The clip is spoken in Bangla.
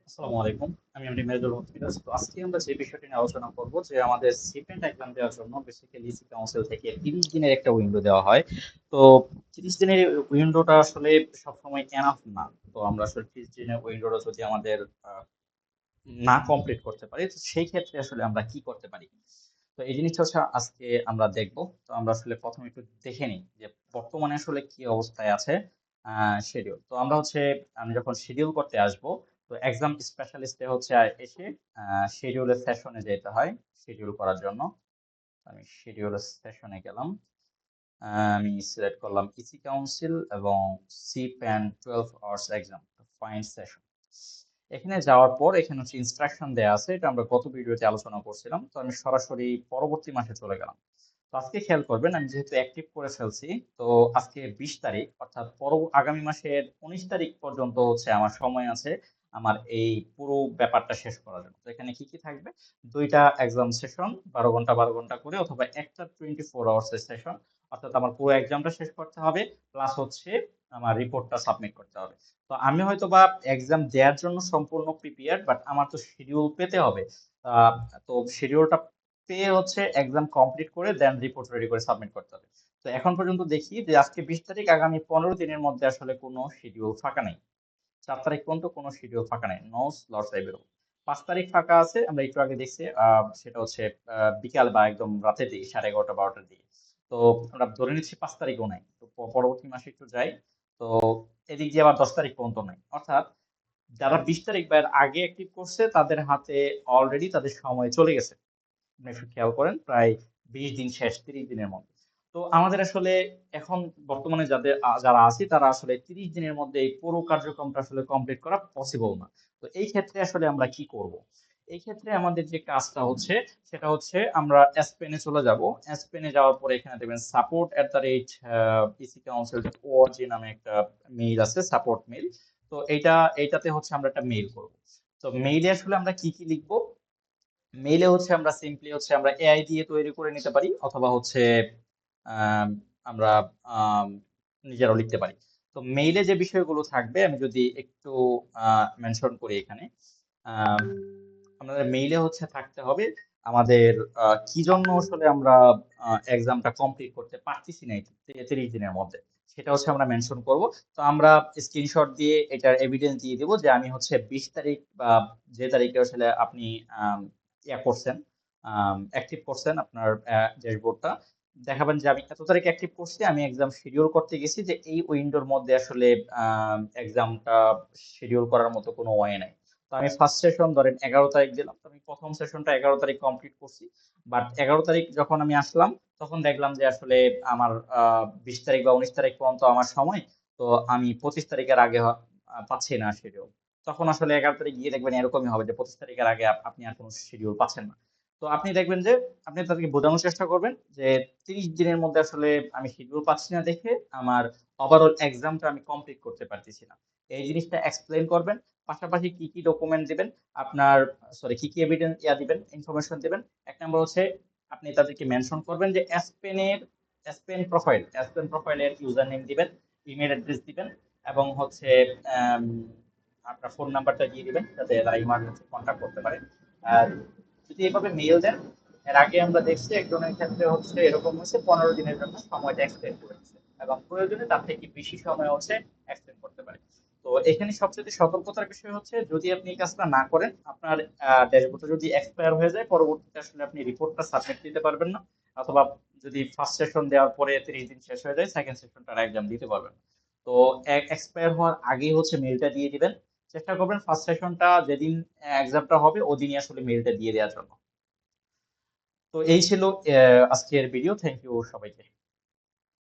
আসসালামু আলাইকুম। আমি মেজর হসপিটাল। তো আজকে আমরা যে বিষয়টি নিয়ে আলোচনা করব যে আমাদের সিপেন্ট এক্সাম দেওয়ার জন্য বেসিক্যালি ইসি কাউন্সিল থেকে 30 দিনের একটা উইন্ডো দেওয়া হয়। তো 30 দিনের উইন্ডোটা আসলে সবসময় এনাফ না। তো আমরা আসলে 30 দিনের উইন্ডোটা যদি আমাদের না কমপ্লিট করতে পারি তো সেই ক্ষেত্রে আসলে আমরা কি করতে পারি। তো এই জিনিসটা হচ্ছে আজকে আমরা দেখব। তো আমরা আসলে প্রথমে একটু দেখে নিই যে বর্তমানে আসলে কি অবস্থায় আছে শিডিউল। তো আমি যখন শিডিউল করতে আসব, তো এক্সাম স্পেশালিস্টে এসে শিডিউলের সেশনে যেতে হয় শিডিউল করার জন্য। আমি শিডিউলের সেশনে গেলাম। আমি সিলেক্ট করলাম ইসি কাউন্সিল এবং সি প্যান 12 আওয়ার্স এক্সাম ফাইন্ড সেশন। এখানে যাওয়ার পর এখানে হচ্ছে ইনস্ট্রাকশন দেয়া আছে, এটা আমরা গত ভিডিওতে আলোচনা করছিলাম। তো আমি সরাসরি পরবর্তী মাসে চলে গেলাম। তো আজকে খেয়াল করবেন, আমি যেহেতু অ্যাক্টিভ করে ফেলছি, তো আজকে 20 তারিখ, অর্থাৎ আগামী মাসের 19 তারিখ পর্যন্ত আমার সময় আছে আমার এই পুরো ব্যাপারটা শেষ করার জন্য। তো এখানে কি কি থাকবে? দুইটা এক্সাম সেশন, 12 ঘন্টা 12 ঘন্টা করে, অথবা একটা 24 আওয়ার্স এর সেশন। অর্থাৎ আমার পুরো এক্সামটা শেষ করতে হবে, প্লাস আমার রিপোর্টটা সাবমিট করতে হবে। তো আমি হয়তো বা এক্সাম দেওয়ার জন্য সম্পূর্ণ প্রিপেয়ার্ড, বাট আমার তো শিডিউল পেতে হবে। আহ, তো শিডিউলটা পেয়ে এক্সাম কমপ্লিট করে দেন রিপোর্ট রেডি করে সাবমিট করতে হবে। তো এখন পর্যন্ত দেখি যে আজকে 20 তারিখ, আগামী 15 দিনের মধ্যে আসলে কোনো শিডিউল ফাঁকা নেই। 4 তারিখ পর্যন্ত কোনো শিডিউল ফাঁকা নেই, নো স্লটস অ্যাভেলেবল। 5 তারিখ ফাঁকা আছে, আমরা একটু আগে দেখছি। সেটা বিকাল বা একদম রাতের দিকে, 11:30 12টার দিকে। তো আমরা ধরে নিচ্ছি 5 তারিখও নাই। তো পরবর্তী মাসে একটু যাই। তো এদিক দিয়ে আবার 10 তারিখ পর্যন্ত নাই, অর্থাৎ যারা 20 তারিখ বা এর আগে অ্যাক্টিভ করছে তাদের হাতে অলরেডি তাদের সময় চলে গেছে। আপনি একটু খেয়াল করেন, প্রায় 20 দিন শেষ, 30 দিনের মধ্যে। তো আমাদের আসলে এখন বর্তমানে যারা আছি তারা আসলে 30 দিনের মধ্যে এই পুরো কার্যক্রমটা আসলে কমপ্লিট করা পসিবল না। তো এই ক্ষেত্রে আসলে আমরা কি করব? এই ক্ষেত্রে আমাদের যে কাজটা সেটা আমরা এসপেনে চলে যাব। এসপেনে যাওয়ার পরে এখানে দেখবেন support@ecouncil.org নামে একটা মেইল আছে, সাপোর্ট মেইল। তো এইটাতে আমরা একটা মেইল করব। তো মেইলে আসলে আমরা কি কি লিখবো? মেইলে আমরা সিম্পলি আমরা এআই দিয়ে তৈরি করে নিতে পারি, অথবা আম, আমরা আম, নিজেরাও লিখতে পারি। তো মেইলে যে বিষয়গুলো থাকবে আমি যদি একটু মেনশন করি এখানে। আম, আমাদের মেইলে থাকতে হবে আমাদের কি জন্য আসলে আমরা এক্সামটা কমপ্লিট করতে পারতেছি না এই 30 দিনের মধ্যে, সেটা আমরা মেনশন করব। তো আমরা স্ক্রিনশট দিয়ে এটার এভিডেন্স দিয়ে দেবো যে আমি 20 তারিখ বা যে তারিখে আসলে আপনি করছেন, অ্যাক্টিভ করছেন আপনার ড্যাশবোর্ডটা, দেখাবেন যে আমি এত তারিখ অ্যাক্টিভ করছি, আমি এক্সাম শিডিউল করতে গেছি, যে এই উইন্ডোর মধ্যে আসলে এক্সামটা শিডিউল করার মতো কোনো ওয়ে নাই। তো আমি ফার্স্ট সেশন ধরেন 11 তারিখ দিলাম, তো আমি প্রথম সেশনটা 11 তারিখ কমপ্লিট করছি। বাট 11 তারিখ যখন আমি আসলাম, তখন দেখলাম যে আসলে আমার 20 তারিখ বা 19 তারিখ পর্যন্ত আমার সময়। তো আমি 25 তারিখের আগে পাচ্ছি না শিডিউল। তখন আসলে 11 তারিখ গিয়ে দেখবেন এরকমই হবে যে 25 তারিখের আগে আপনি আর কোনো শিডিউল পাচ্ছেন না। তো আপনি দেখবেন যে আপনি তাদেরকে বোঝানোর চেষ্টা করবেন যে 30 দিনের মধ্যে আসলে আমি শিডিউল পাচ্ছি না দেখে আমার ওভারঅল এক্সামটা আমি কমপ্লিট করতে পারতেছি না। এই জিনিসটা এক্সপ্লেইন করবেন। পাশাপাশি কি কি ডকুমেন্ট দিবেন, আপনার কি কি এভিডেন্স দিবেন, ইনফরমেশন দিবেন। এক নম্বর আপনি তাদেরকে মেনশন করবেন যে এসপেন প্রোফাইলের ইউজার নেম দিবেন, ইমেল অ্যাড্রেস দিবেন, এবং আম, আপনার ফোন নাম্বারটা দিয়ে দিবেন যাতে তারা ইমার্জেন্সি কন্ট্যাক্ট করতে পারে। আর যদি এভাবে মেইল দেন, এর আগে আমরা দেখছি একজনের ক্ষেত্রে এরকম 15 দিনের জন্য সময়টা এক্সটেন্ড করেছে, এবং প্রয়োজনে তার থেকে বেশি সময় এক্সটেন্ড করতে পারে। তো এখানে সবচেয়ে সতর্কতার বিষয় যদি আপনি এই কাজটা না করেন, আপনার ড্যাশবোর্ডটা যদি এক্সপায়ার হয়ে যায়, পরবর্তীতে আসলে আপনি রিপোর্টটা সাবমিট দিতে পারবেন না। অথবা যদি ফার্স্ট সেশন দেওয়ার পরে 30 দিন শেষ হয়ে যায়, সেকেন্ড সেশনটা এক্সাম দিতে পারবেন না। তো এক্সপায়ার হওয়ার আগেই মেইলটা দিয়ে দিবেন। চেষ্টা করবেন ফার্স্ট সেশনটা যেদিন এক্সামটা হবে ওদিনই আসলে মেইলটা দিয়ে দেওয়ার জন্য। তো এই ছিল আজকের ভিডিও। থ্যাংক ইউ সবাইকে।